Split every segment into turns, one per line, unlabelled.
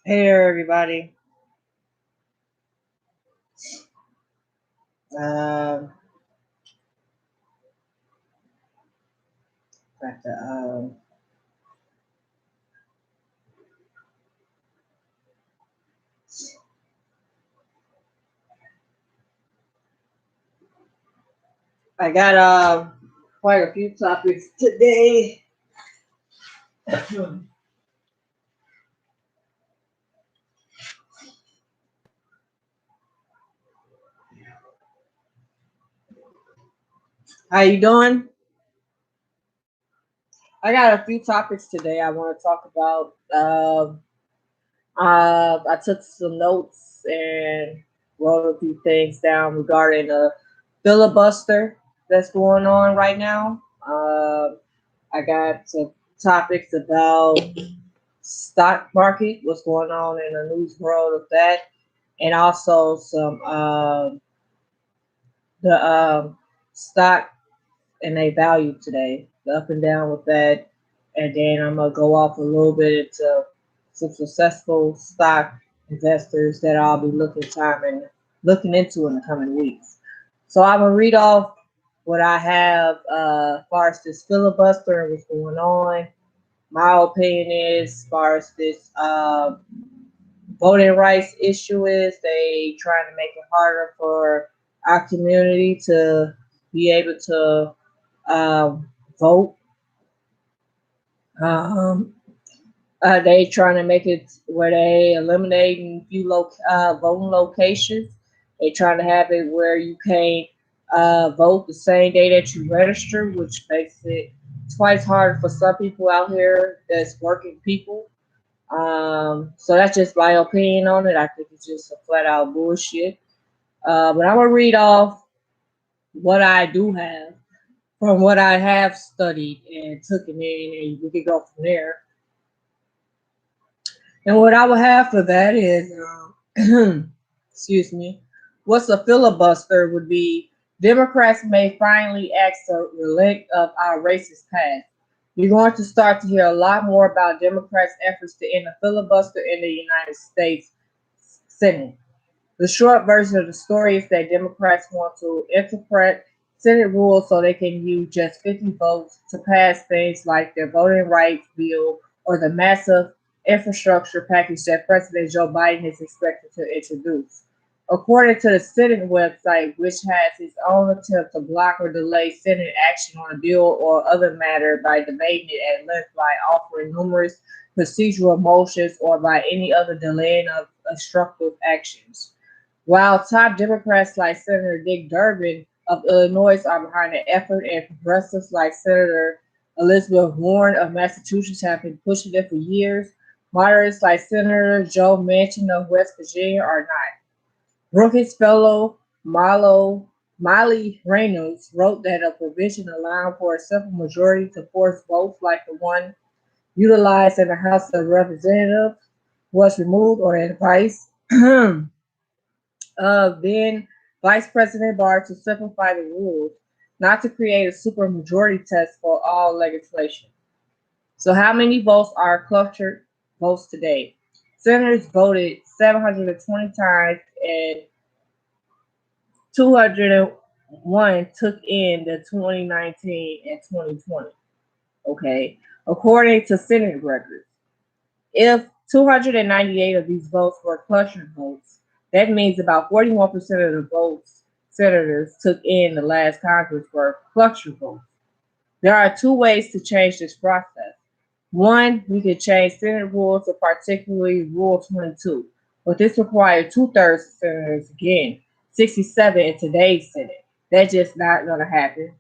Hey there, everybody. Um, got the, I got quite a few topics today. How you doing? I got a few topics today I want to talk about. I took some notes and wrote a few things down regarding the filibuster that's going on right now. I got some topics about stock market, what's going on in the news world of that, and also some the stock and they value today, the up and down with that, and then I'm gonna go off a little bit into some successful stock investors that I'll be looking into in the coming weeks. So I'm gonna read off what I have as far as this filibuster and what's going on. My opinion is, as far as this voting rights issue is, they trying to make it harder for our community to be able to vote. Um, they trying to make it where they eliminating voting locations. They trying to have it where you can't vote the same day that you register, which makes it twice harder for some people out here that's working people. So that's just my opinion on it. I think it's just a flat out bullshit. But I'm gonna read off what I do have from what I have studied and took it in, and we can go from there. And what I would have for that is, excuse me, what's a filibuster would be Democrats may finally act to relent of our racist past. You're going to start to hear a lot more about Democrats' efforts to end the filibuster in the United States Senate. The short version of the story is that Democrats want to interpret Senate rules so they can use just 50 votes to pass things like the voting rights bill or the massive infrastructure package that President Joe Biden is expected to introduce. According to the Senate website, which has its own attempt to block or delay Senate action on a bill or other matter by debating it at length by offering numerous procedural motions or by any other delaying of obstructive actions. While top Democrats like Senator Dick Durbin of Illinois are behind the effort, and progressives like Senator Elizabeth Warren of Massachusetts have been pushing it for years, moderates like Senator Joe Manchin of West Virginia are not. Brookings fellow Molly Reynolds wrote that a provision allowing for a simple majority to force votes like the one utilized in the House of Representatives was removed on advice of then Vice President Barr to simplify the rules, not to create a supermajority test for all legislation. So, how many votes are clustered votes today? Senators voted 720 times, and 201 took in the 2019 and 2020. Okay, according to Senate records. If 298 of these votes were clustered votes, that means about 41% of the votes senators took in the last Congress were clustered votes. There are two ways to change this process. One, we could change Senate rules, to particularly Rule 22, but this requires two-thirds of senators again, 67 in today's Senate. That's just not going to happen.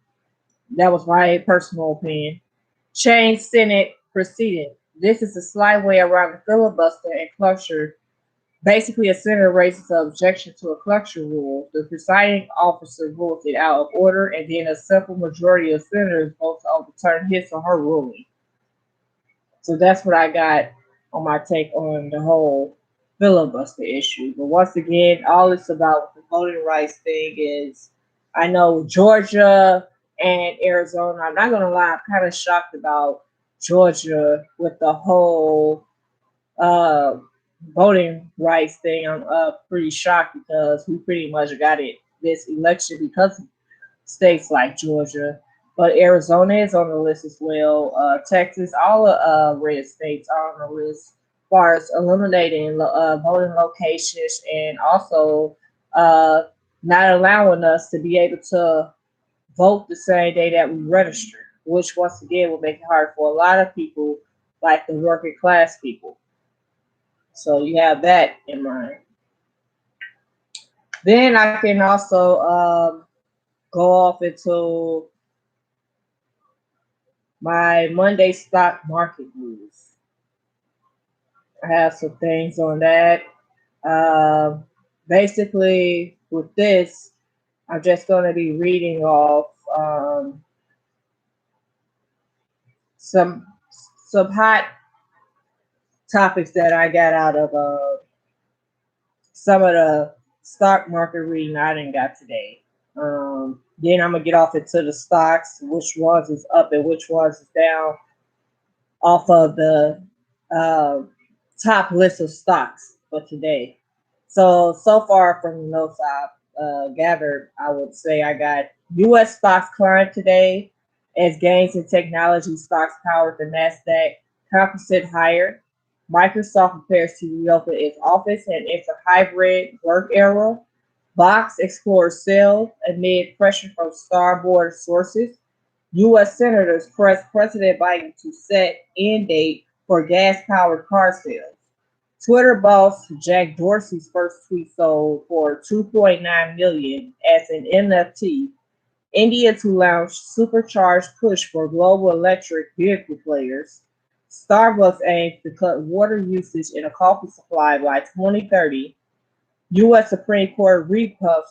That was my personal opinion. Change Senate proceeding. This is a slight way around the filibuster and cloture. Basically, a senator raises an objection to a cloture rule. The presiding officer rules it out of order, and then a simple majority of senators vote to overturn his or her ruling. So that's what I got on my take on the whole filibuster issue. But once again, all it's about with the voting rights thing is, I know Georgia and Arizona. I'm not gonna lie, I'm kind of shocked about Georgia with the whole voting rights thing, I'm pretty shocked because we pretty much got it this election because of states like Georgia, but Arizona is on the list as well. Texas, all the red states are on the list as far as eliminating voting locations and also uh, not allowing us to be able to vote the same day that we register, which once again will make it hard for a lot of people, like the working class people. So you have that in mind. Then I can also go off into my Monday stock market news. I have some things on that. Um, Basically, with this, I'm just going to be reading off some some hot topics that I got out of some of the stock market reading I didn't got today. Then I'm gonna get off into the stocks, which ones is up and which ones is down, off of the uh, top list of stocks for today. So far from the notes I've gathered, I would say I got U.S. stocks climbed today as gains in technology stocks powered the Nasdaq composite higher. Microsoft prepares to reopen its office and enter hybrid work era. Box explores sales amid pressure from starboard sources. U.S. senators press President Biden to set end date for gas-powered car sales. Twitter boss Jack Dorsey's first tweet sold for 2.9 million as an NFT. India to launch supercharged push for global electric vehicle players. Starbucks aims to cut water usage in a coffee supply by 2030. U.S. Supreme Court repuffs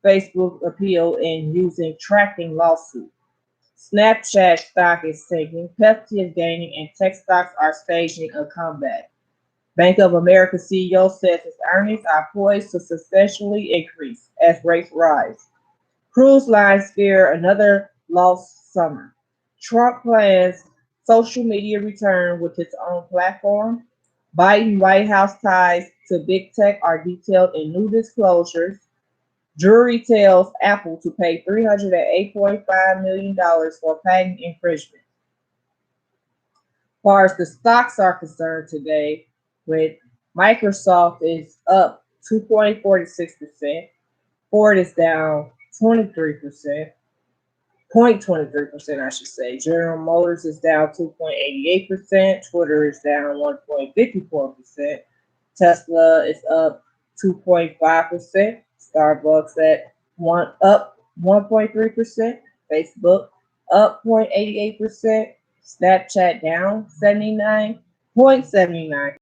Facebook appeal in using tracking lawsuit. Snapchat stock is sinking, Pepsi is gaining, and tech stocks are staging a comeback. Bank of America CEO says its earnings are poised to substantially increase as rates rise. Cruise lines fear another lost summer. Trump plans social media return with its own platform. Biden White House ties to big tech are detailed in new disclosures. Jury tells Apple to pay $308.5 million for patent infringement. As far as the stocks are concerned today, with Microsoft is up 2.46%, Ford is down 23%, 0.23%, I should say. General Motors is down 2.88%, Twitter is down 1.54%, Tesla is up 2.5%, Starbucks at one up 1.3%, Facebook up 0.88%, Snapchat down 79.79%,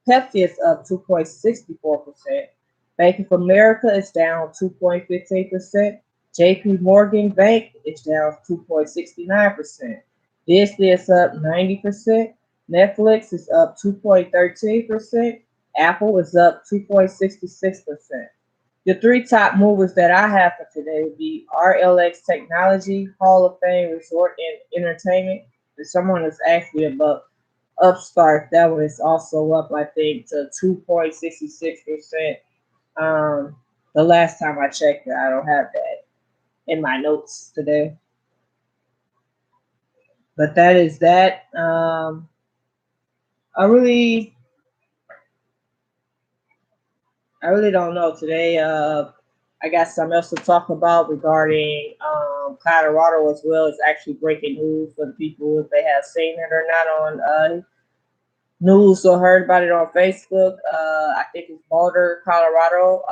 Pepsi is up 2.64%, Bank of America is down 2.15%, JP Morgan Bank is down 2.69%, Disney is up 90%, Netflix is up 2.13%, Apple is up 2.66%. The three top movers that I have for today would be RLX Technology, Hall of Fame Resort and Entertainment. And someone is actually about Upstart. That one is also up, I think, to 2.66%. The last time I checked it, I don't have that in my notes today. But that is that. I really I really don't know today. I got something else to talk about regarding Colorado as well. It's actually breaking news for the people if they have seen it or not on news or heard about it on Facebook. I think it's Boulder, Colorado.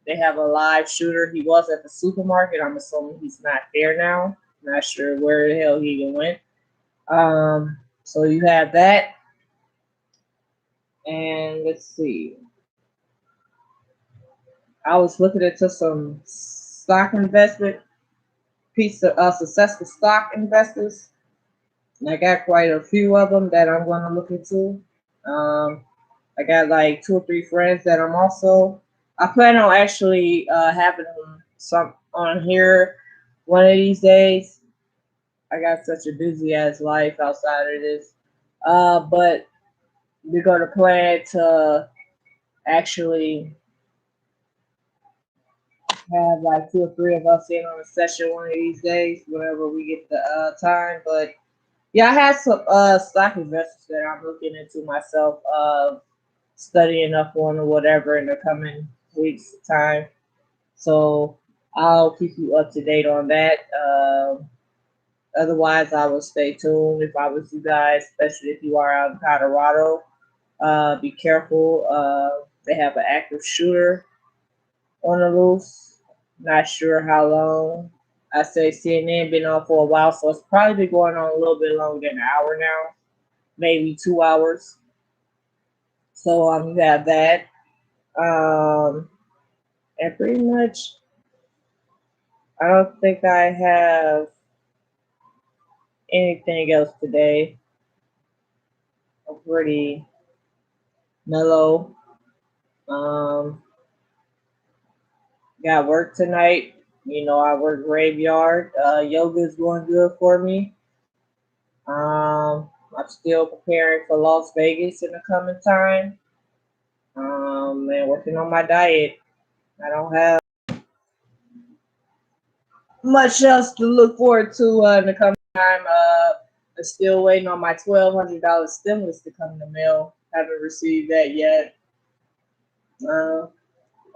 They have a live shooter. He was at the supermarket. I'm assuming he's not there now. Not sure where the hell he even went. So you have that, and let's see. I was looking into some stock investment piece of successful stock investors, and I got quite a few of them that I'm going to look into. I got like two or three friends that I'm also. I plan on actually having some on here one of these days. I got such a busy ass life outside of this, but we're gonna plan to actually have like 2 or 3 of us in on a session one of these days, whenever we get the time. But yeah, I have some stock investors that I'm looking into myself, studying up on or whatever in the coming weeks time. So I'll keep you up to date on that. Otherwise, I will stay tuned if I was you guys, especially if you are out in Colorado. Be careful. They have an active shooter on the loose. Not sure how long. I say CNN been on for a while, so it's probably been going on a little bit longer than an hour now, maybe 2 hours. So you have that. Um, and pretty much, I don't think I have anything else today. I'm pretty mellow. Um, got work tonight. You know, I work graveyard. Yoga is going good for me. I'm still preparing for Las Vegas in the coming time. And working on my diet. I don't have much else to look forward to in the coming time. I'm still waiting on my $1,200 stimulus to come in the mail. Haven't received that yet. Uh,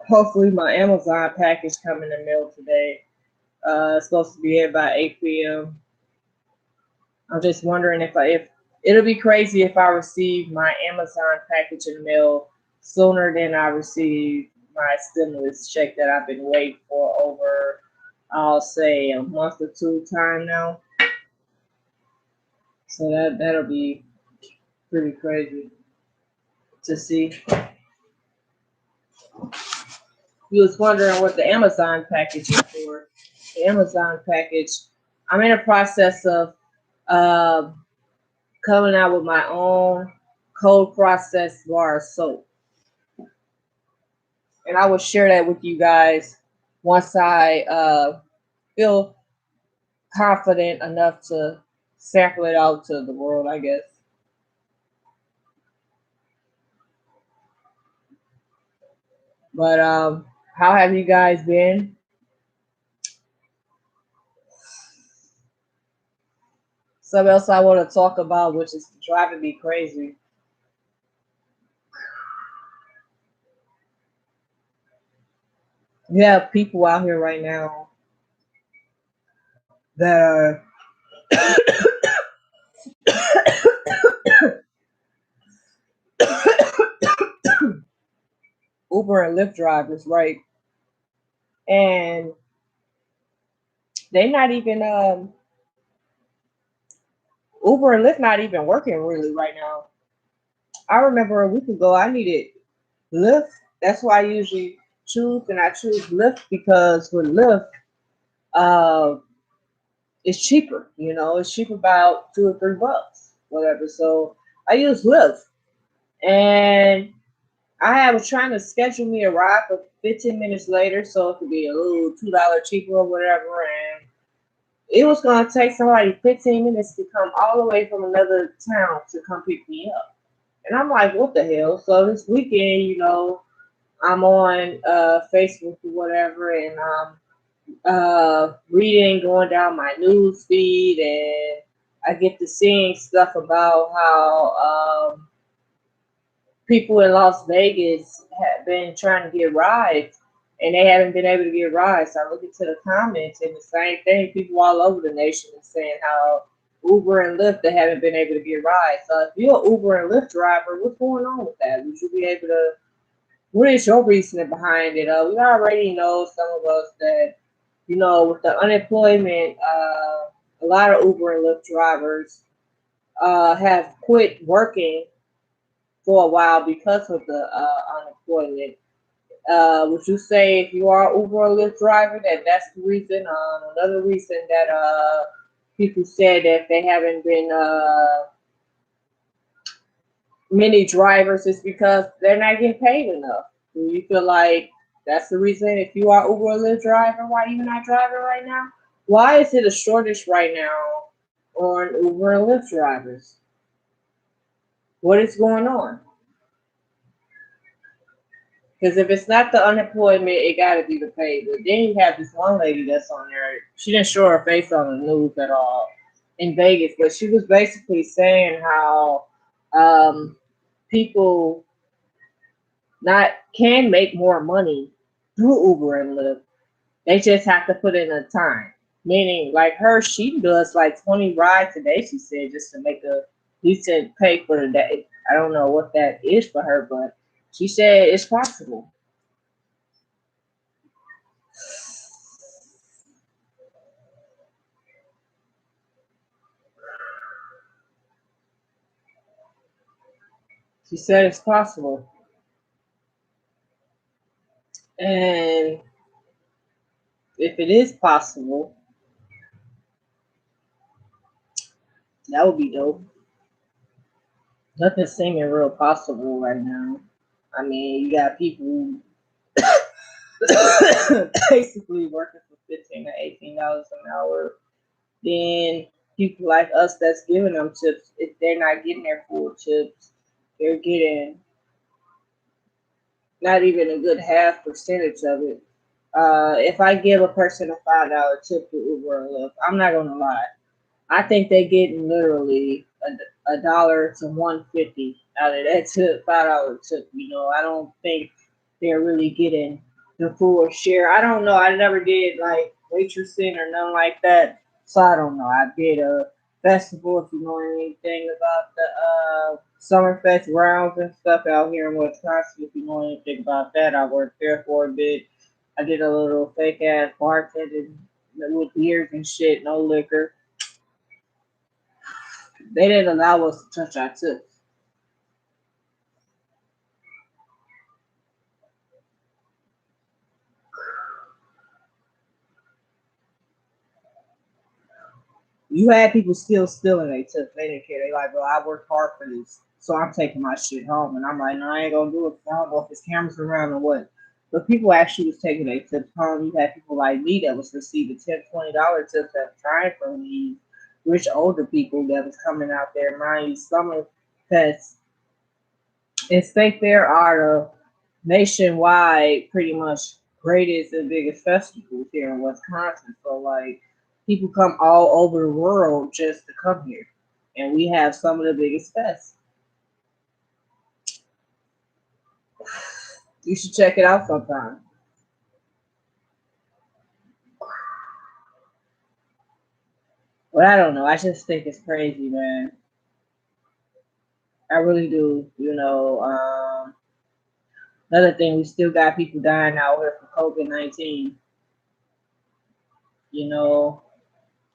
Hopefully, my Amazon package come in the mail today. It's supposed to be here by 8 p.m. I'm just wondering if it'll be crazy if I receive my Amazon package in the mail sooner than I receive my stimulus check that I've been waiting for over, I'll say, a month or two time now. So that'll be pretty crazy to see. You was wondering what the Amazon package is for. The Amazon package, I'm in a process of uh, coming out with my own cold processed bar of soap. And I will share that with you guys once I feel confident enough to sample it out to the world, I guess. But how have you guys been? Something else I want to talk about, which is driving me crazy. We have people out here right now that are Uber and Lyft drivers, right? And they not even Uber and Lyft not even working really right now. I remember a week ago I needed Lyft. That's why I usually I choose Lyft because with Lyft, uh, it's cheaper. You know, it's cheaper about $2 or $3, whatever. So I use Lyft, and I was trying to schedule me a ride for 15 minutes later, so it could be a little $2 cheaper or whatever. And it was gonna take somebody 15 minutes to come all the way from another town to come pick me up. And I'm like, what the hell? So this weekend, you know, I'm on Facebook or whatever, and reading, going down my news feed, and I get to seeing stuff about how people in Las Vegas have been trying to get rides, and they haven't been able to get rides. So I look into the comments, and the same thing, people all over the nation are saying how Uber and Lyft, they haven't been able to get rides. So if you're an Uber and Lyft driver, what's going on with that? Would you be able to? What is your reasoning behind it? We already know, some of us, that, you know, with the unemployment, a lot of Uber and Lyft drivers have quit working for a while because of the unemployment. Would you say, if you are Uber or Lyft driver, that that's the reason? Another reason that people said that they haven't been many drivers is because they're not getting paid enough. Do you feel like that's the reason, if you are Uber or Lyft driver, why you're not driving right now? Why is it a shortage right now on Uber and Lyft drivers? what is going on. Because if it's not the unemployment, it got to be the pay. But then you have this one lady that's on there. She didn't show her face on the news at all in Vegas, but she was basically saying how um, people not can make more money through Uber and Lyft. They just have to put in the time. Meaning, like her, she does like 20 rides a day. She said just to make a decent pay for the day. I don't know what that is for her, but she said it's possible. She said it's possible. And if it is possible, that would be dope. Nothing's seeming real possible right now. I mean, you got people basically working for $15 to $18 an hour. Then people like us that's giving them tips, if they're not getting their full tips, they're getting not even a good half percentage of it. If I give a person a $5 tip to Uber or Lyft, I'm not gonna lie. I think they getting literally a dollar to 150 out of that tip, $5 tip. I don't think they're really getting the full share. I don't know. I never did like waitressing or nothing like that, so I don't know. I did a festival. If you know anything about the Summerfest rounds and stuff out here in Wisconsin, if you know anything about that, I worked there for a bit. I did a little fake ass bartending with beers and shit, no liquor. They didn't allow us to touch our tips. You had people still stealing their tips. They didn't care. They like, bro, I worked hard for this, so I'm taking my shit home. And I'm like, no, I ain't gonna do it. I don't know if it's cameras around or what. But people actually was taking their tips home. You had people like me that was receiving $10, $20 tips at the time from these rich older people that was coming out there. Mind you, summer fests and state fair are the nationwide, pretty much greatest and biggest festivals here in Wisconsin. So like people come all over the world just to come here, and we have some of the biggest fests. You should check it out sometime. But I don't know. I just think it's crazy, man. I really do. Another thing, we still got people dying out here from COVID-19. You know,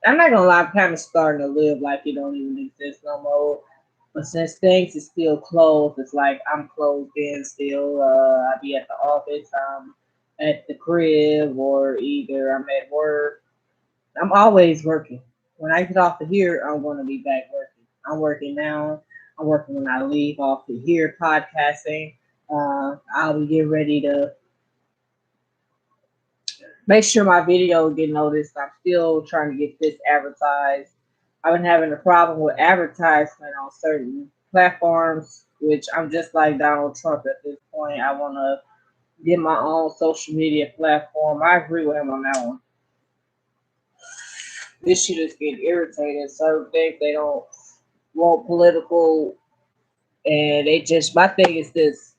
I'm not gonna lie, I'm kind of starting to live like it don't even exist no more. But since things is still closed, it's like I'm closed in still. I be at the office, I'm at the crib, or either I'm at work. I'm always working. When I get off of here, I'm gonna be back working. I'm working now. I'm working when I leave off of here podcasting. I'll be getting ready to make sure my video get noticed. I'm still trying to get this advertised. I've been having a problem with advertisement on certain platforms, which I'm just like Donald Trump at this point. I want to get my own social media platform. I agree with him on that one. This shit is getting irritated. Certain things they don't want political, and they just, my thing is this.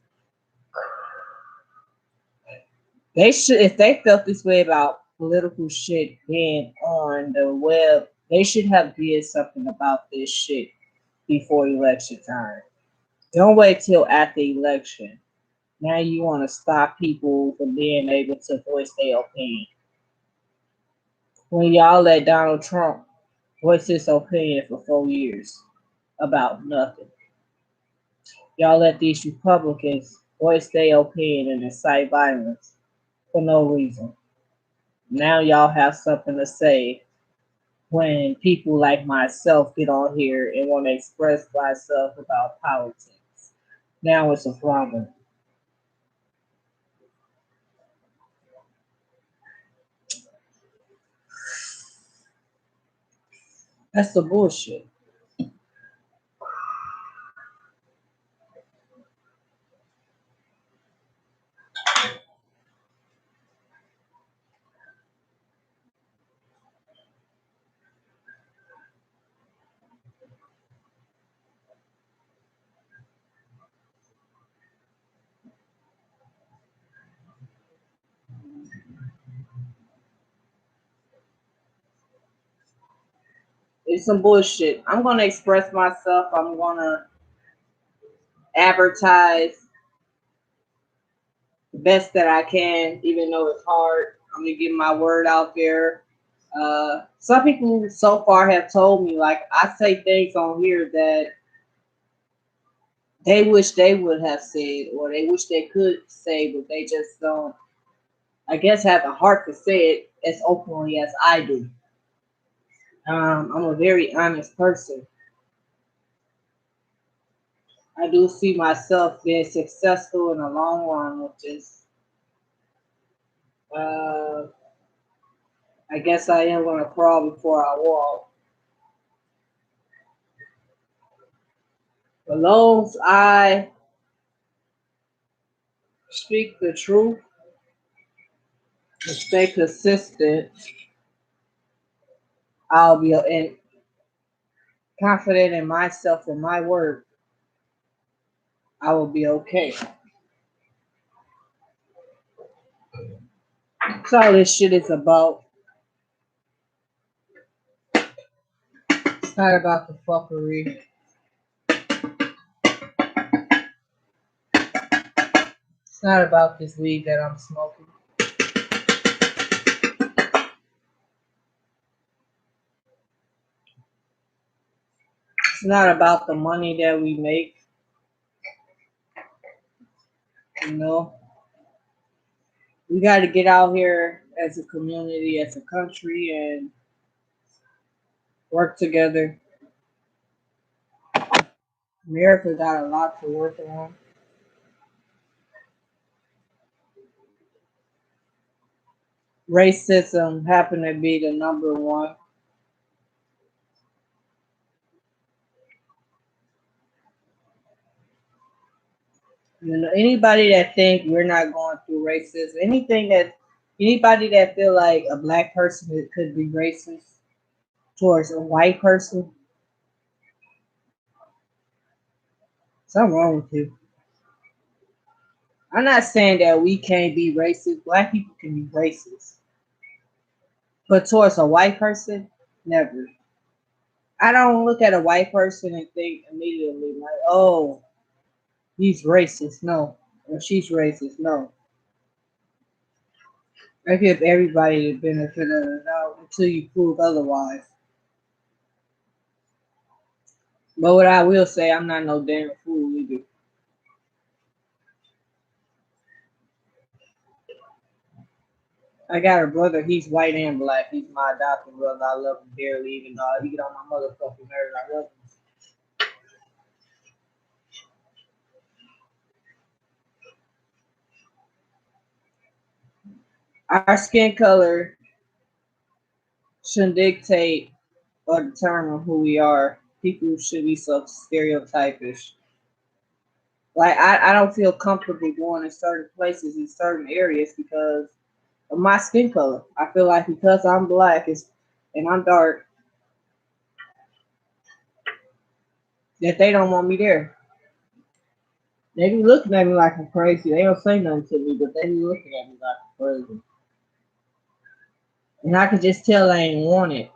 They should, if they felt this way about political shit being on the web, they should have did something about this shit before election time. Don't wait till after election. Now you want to stop people from being able to voice their opinion. When y'all let Donald Trump voice his opinion for 4 years about nothing. Y'all let these Republicans voice their opinion and incite violence for no reason. Now y'all have something to say when people like myself get on here and want to express myself about politics. Now it's a problem. That's the bullshit. It's some bullshit. I'm gonna express myself. I'm gonna advertise the best that I can, even though it's hard. I'm gonna get my word out there. Some people so far have told me, like, I say things on here that they wish they would have said, or they wish they could say, but they just don't, I guess, have the heart to say it as openly as I do. I'm a very honest person. I do see myself being successful in the long run, which is, uh, I guess I am going to crawl before I walk. As long as I speak the truth and stay consistent, I'll be and confident in myself and my work, I will be okay. That's all this shit is about. It's not about the fuckery. It's not about this weed that I'm smoking. It's not about the money that we make, you know. We got to get out here as a community, as a country, and work together. America got a lot to work on. Racism happened to be the number one. You know, anybody that think we're not going through racism, anybody that feel like a black person could be racist towards a white person, something wrong with you. I'm not saying that we can't be racist. Black people can be racist, but towards a white person, never. I don't look at a white person and think immediately like, oh, he's racist. No, or she's racist. No. I give everybody the benefit of the doubt until you prove otherwise. But what I will say, I'm not no damn fool either. I got a brother, he's white and black. He's my adopted brother. I love him dearly, even though he get on my motherfucking nerves. I love him. Our skin color shouldn't dictate or determine who we are. People should be so stereotypish. Like I don't feel comfortable going in certain places in certain areas because of my skin color. I feel like because I'm black and I'm dark, that they don't want me there. They be looking at me like I'm crazy. They don't say nothing to me, but they be looking at me like I'm crazy. And I can just tell they ain't want it.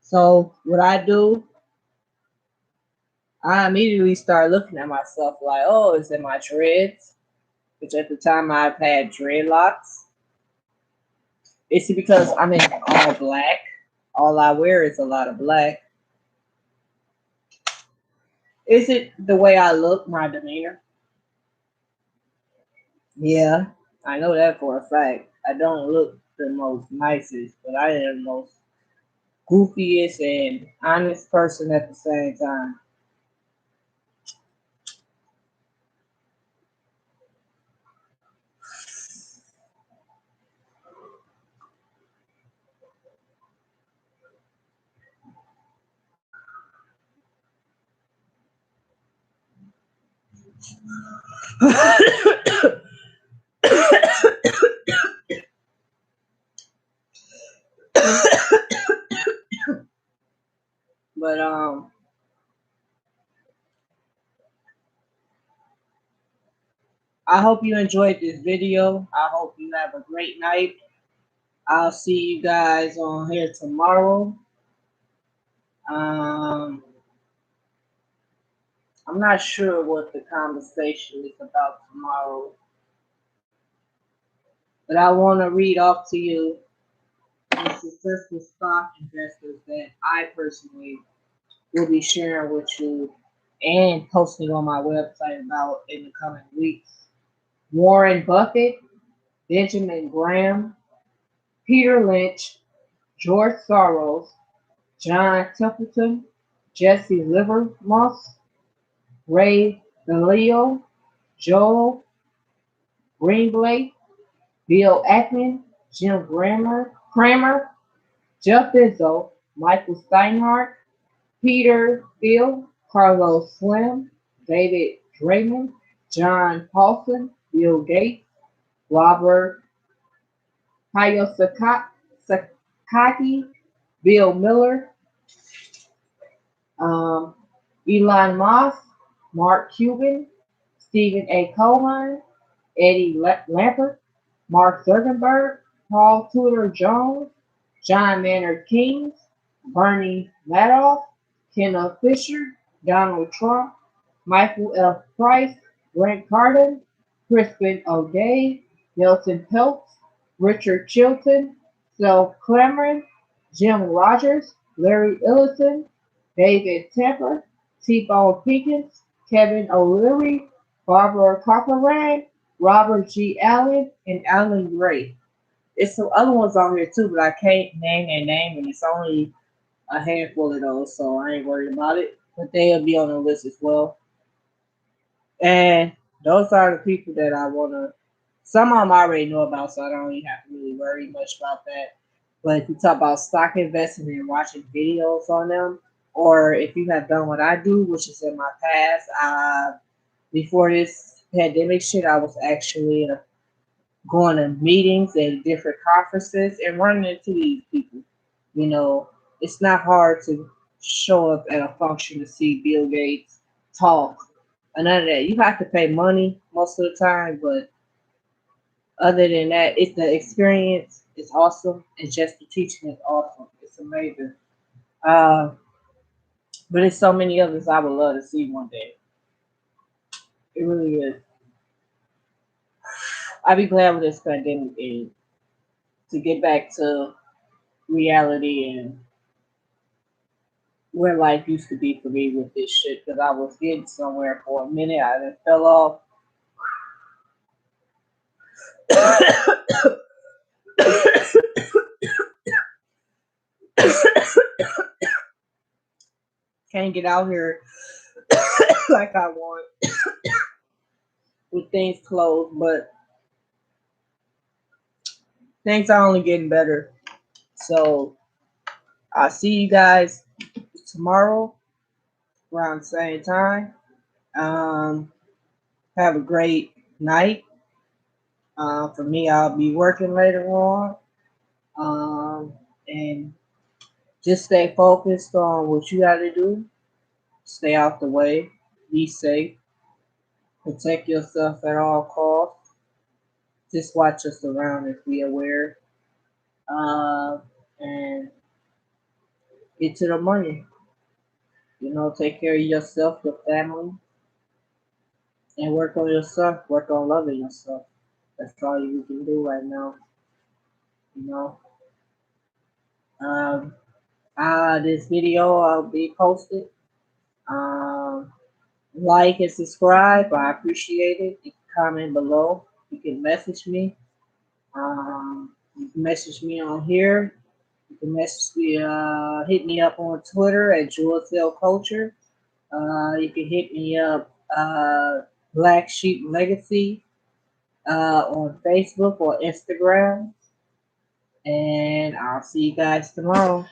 So what I do, I immediately start looking at myself like, oh, is it my dreads? Which at the time I've had dreadlocks. Is it because I'm in all black? All I wear is a lot of black. Is it the way I look, my demeanor? Yeah, I know that for a fact. I don't look the most nicest, but I am the most goofiest and honest person at the same time. But I hope you enjoyed this video. I hope you have a great night. I'll see you guys on here tomorrow. Um, I'm not sure what the conversation is about tomorrow, but I want to read off to you the successful stock investors that I personally will be sharing with you and posting on my website about in the coming weeks. Warren Buffett, Benjamin Graham, Peter Lynch, George Soros, John Templeton, Jesse Livermore, Ray Dalio, Joel Greenblatt, Bill Ackman, Kramer, Jeff Bezos, Michael Steinhardt, Peter Thiel, Carlos Slim, David Draymond, John Paulson, Bill Gates, Robert Kiyosaki, Bill Miller, um, Elon Musk, Mark Cuban, Stephen A. Cohen, Eddie Lampert, Mark Zuckerberg, Paul Tudor Jones, John Maynard Keynes, Bernie Madoff, Kenneth Fisher, Donald Trump, Michael F. Price, Grant Cardone, Crispin O'Day, Nelson Peltz, Richard Chilton, Sel Cameron, Jim Rogers, Larry Ellison, David Tepper, T-Bone Pickens, Kevin O'Leary, Barbara Corcoran, Robert G. Allen, and Alan Gray. It's some other ones on here too, but I can't name their name, and it's only a handful of those, so I ain't worried about it. But they'll be on the list as well. And those are the people that I want to. Some of them I already know about, so I don't even have to really worry much about that. But if you talk about stock investing and watching videos on them, or if you have done what I do, which is in my past, before this pandemic shit, I was actually going to meetings and different conferences and running into these people. You know, it's not hard to show up at a function to see Bill Gates talk and none of that. You have to pay money most of the time, but other than that, it's the experience. It's awesome, and just the teaching is awesome. It's amazing. Uh, but there's so many others I would love to see one day. It really is. I'd be glad with this pandemic end to get back to reality and where life used to be for me with this shit because I was getting somewhere for a minute. I then fell off. Can't get out here like I want with things closed, but things are only getting better. So I'll see you guys tomorrow around the same time. Um, have a great night. For me, I'll be working later on. And just stay focused on what you got to do. Stay out the way. Be safe. Protect yourself at all costs. Just watch us around and be aware. And get to the money. You know, take care of yourself, your family, and work on yourself. Work on loving yourself. That's all you can do right now. You know. Um, this video will be posted. Um, like and subscribe. I appreciate it. You can comment below. You can message me. You can message me on here. You can message me, hit me up on Twitter at JewelSell Culture. You can hit me up, Black Sheep Legacy, on Facebook or Instagram. And I'll see you guys tomorrow.